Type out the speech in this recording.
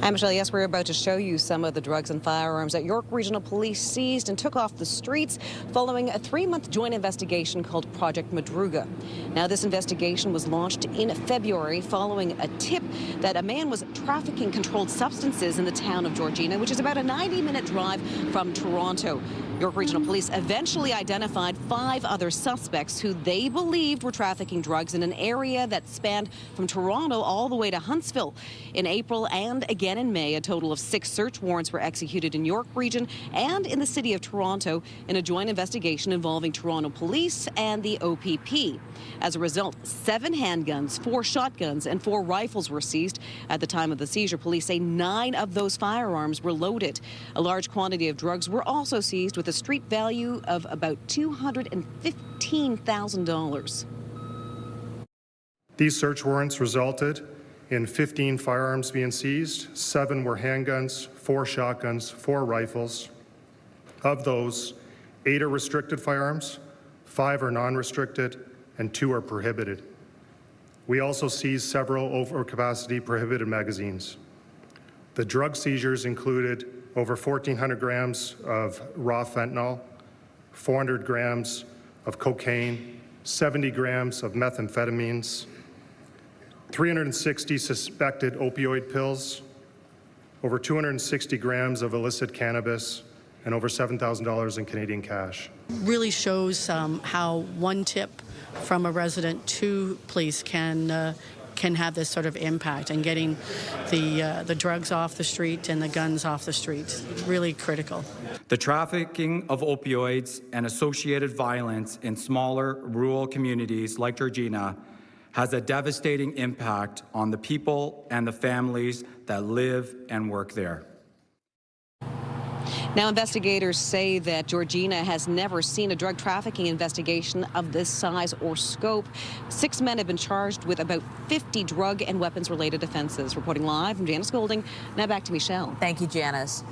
Hi, Michelle. Yes, we're about to show you some of the drugs and firearms that York Regional Police seized and took off the streets following a 3-month joint investigation called Project Madruga. Now, this investigation was launched in February following a tip that a man was trafficking controlled substances in the town of Georgina, which is about a 90-minute drive from Toronto. York Regional Police eventually identified 5 other suspects who they believed were trafficking drugs in an area that spanned from Toronto all the way to Huntsville. In April and again in May, a total of 6 search warrants were executed in York Region and in the city of Toronto in a joint investigation involving Toronto Police and the OPP. As a result, 7 handguns, 4 shotguns and 4 rifles were seized. At the time of the seizure, police say 9 of those firearms were loaded. A large quantity of drugs were also seized with a street value of about $215,000. These search warrants resulted in 15 firearms being seized. 7 were handguns, 4 shotguns, 4 rifles. Of those, 8 are restricted firearms, 5 are non-restricted, and 2 are prohibited. We also seized several overcapacity prohibited magazines. The drug seizures included over 1,400 grams of raw fentanyl, 400 grams of cocaine, 70 grams of methamphetamines, 360 suspected opioid pills, over 260 grams of illicit cannabis, and over $7,000 in Canadian cash. Really shows how one tip from a resident to police can have this sort of impact and getting the drugs off the street and the guns off the street. Really critical. The trafficking of opioids and associated violence in smaller rural communities like Georgina has a devastating impact on the people and the families that live and work there. Now, investigators say that Georgina has never seen a drug trafficking investigation of this size or scope. 6 men have been charged with about 50 drug and weapons-related offenses. Reporting live from Janice Goulding. Now back to Michelle. Thank you, Janice.